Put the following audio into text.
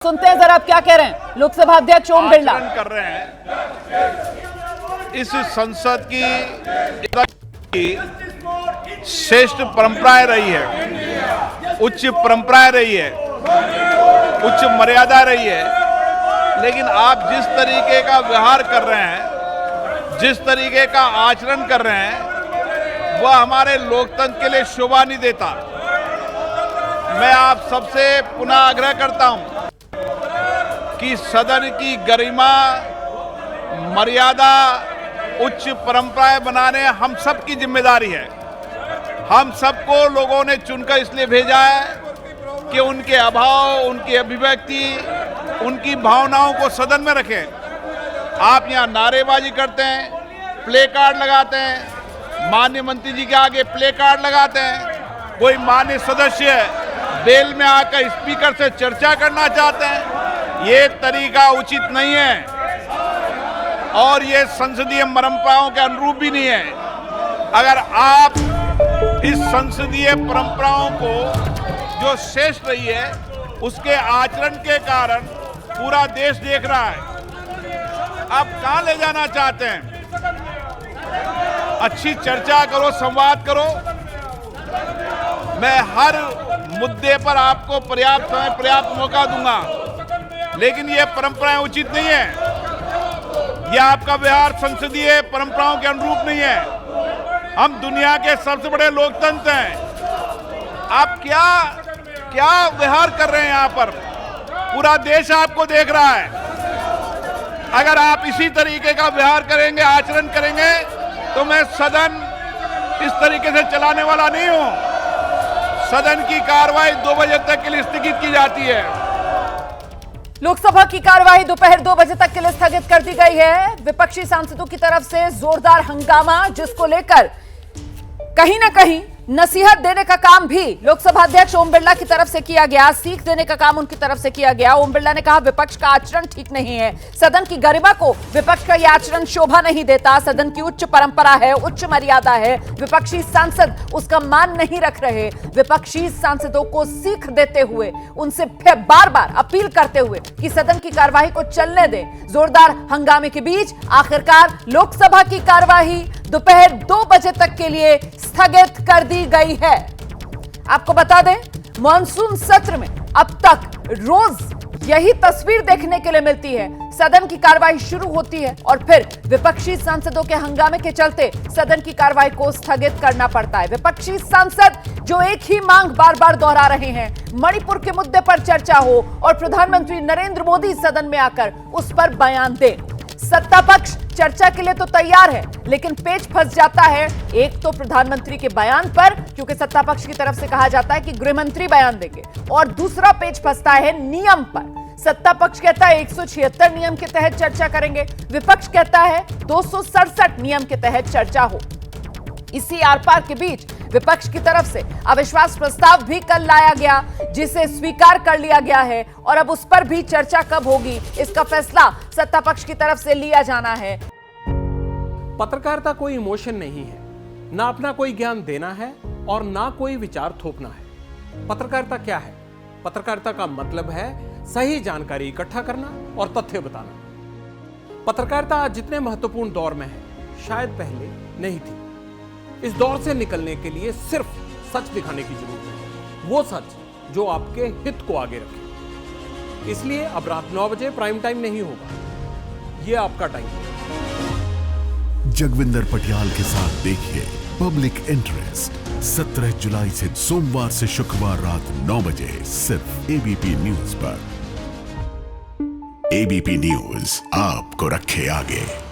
सुनते हैं जरा आप क्या कह रहे हैं लोकसभा अध्यक्ष ओम बिरला। कर रहे हैं इस संसद की श्रेष्ठ परंपराएं रही है, उच्च परंपराएं रही है, उच्च मर्यादा रही है। लेकिन आप जिस तरीके का व्यवहार कर रहे हैं, जिस तरीके का आचरण कर रहे हैं, वह हमारे लोकतंत्र के लिए शोभा नहीं देता। मैं आप सबसे पुनः आग्रह करता हूं कि सदन की गरिमा, मर्यादा, उच्च परंपराएं बनाने हम सब की जिम्मेदारी है। हम सबको लोगों ने चुनकर इसलिए भेजा है कि उनके अभाव, उनकी अभिव्यक्ति, उनकी भावनाओं को सदन में रखें। आप यहाँ नारेबाजी करते हैं, प्ले कार्ड लगाते हैं, माननीय मंत्री जी के आगे प्ले कार्ड लगाते हैं। कोई माननीय सदस्य बेल में आकर स्पीकर से चर्चा करना चाहते हैं। ये तरीका उचित नहीं है और ये संसदीय परंपराओं के अनुरूप भी नहीं है। अगर आप इस संसदीय परंपराओं को जो श्रेष्ठ रही है, उसके आचरण के कारण पूरा देश देख रहा है। आप कहां ले जाना चाहते हैं? अच्छी चर्चा करो, संवाद करो। मैं हर मुद्दे पर आपको पर्याप्त समय, पर्याप्त मौका दूंगा, लेकिन ये परंपराएं उचित नहीं है। यह आपका व्यवहार संसदीय परंपराओं के अनुरूप नहीं है। हम दुनिया के सबसे बड़े लोकतंत्र हैं। आप क्या व्यवहार कर रहे हैं यहाँ पर? पूरा देश आपको देख रहा है। अगर आप इसी तरीके का व्यवहार करेंगे, आचरण करेंगे, तो मैं सदन इस तरीके से चलाने वाला नहीं हूं। सदन की कार्रवाई 2 बजे तक के लिए स्थगित की जाती है। लोकसभा की कार्यवाही दोपहर 2 बजे तक के लिए स्थगित कर दी गई है। विपक्षी सांसदों की तरफ से जोरदार हंगामा, जिसको लेकर कहीं ना कहीं नसीहत देने का काम भी लोकसभा अध्यक्ष ओम बिरला की तरफ से किया गया, सीख देने का काम उनकी तरफ से किया गया। ओम बिरला ने कहा विपक्ष का आचरण ठीक नहीं है, सदन की गरिमा को विपक्ष का यह आचरण शोभा नहीं देता। सदन की उच्च परंपरा है, उच्च मर्यादा है, विपक्षी सांसद उसका मान नहीं रख रहे। विपक्षी सांसदों को सीख देते हुए, उनसे बार बार अपील करते हुए कि सदन की कार्यवाही को चलने दें। जोरदार हंगामे के बीच आखिरकार लोकसभा की कार्यवाही दोपहर 2 बजे तक के लिए स्थगित कर दी गई है। आपको बता दें, मॉनसून सत्र में अब तक रोज यही तस्वीर देखने के लिए मिलती है। सदन की कार्यवाही शुरू होती है और फिर विपक्षी सांसदों के हंगामे के चलते सदन की कार्यवाही को स्थगित करना पड़ता है। विपक्षी सांसद जो एक ही मांग बार बार दोहरा रहे हैं, मणिपुर के मुद्दे पर चर्चा हो और प्रधानमंत्री नरेंद्र मोदी सदन में आकर उस पर बयान दे। सत्ता पक्ष चर्चा के लिए तो तैयार है, लेकिन पेच फंस जाता है एक तो प्रधानमंत्री के बयान पर, क्योंकि सत्ता पक्ष की तरफ से कहा जाता है कि गृहमंत्री बयान देंगे, और दूसरा पेच फंसता है नियम पर। सत्ता पक्ष कहता है 176 नियम के तहत चर्चा करेंगे, विपक्ष कहता है 267 नियम के तहत चर्चा हो। इसी आर पार के बीच विपक्ष की तरफ से अविश्वास प्रस्ताव भी कल लाया गया, जिसे स्वीकार कर लिया गया है और अब उस पर भी चर्चा कब होगी, इसका फैसला सत्ता पक्ष की तरफ से लिया जाना है। पत्रकारिता कोई इमोशन नहीं है, ना अपना कोई ज्ञान देना है और ना कोई विचार थोपना है। पत्रकारिता क्या है? पत्रकारिता का मतलब है सही जानकारी इकट्ठा करना और तथ्य बताना। पत्रकारिता आज जितने महत्वपूर्ण दौर में है, शायद पहले नहीं थी। इस दौर से निकलने के लिए सिर्फ सच दिखाने की जरूरत है, वो सच जो आपके हित को आगे रखे। इसलिए अब रात 9 बजे प्राइम टाइम नहीं होगा, ये आपका टाइम है। जगविंदर पटियाल के साथ देखिए पब्लिक इंटरेस्ट 17 जुलाई से सोमवार से शुक्रवार रात 9 बजे सिर्फ एबीपी न्यूज पर। एबीपी न्यूज आपको रखे आगे।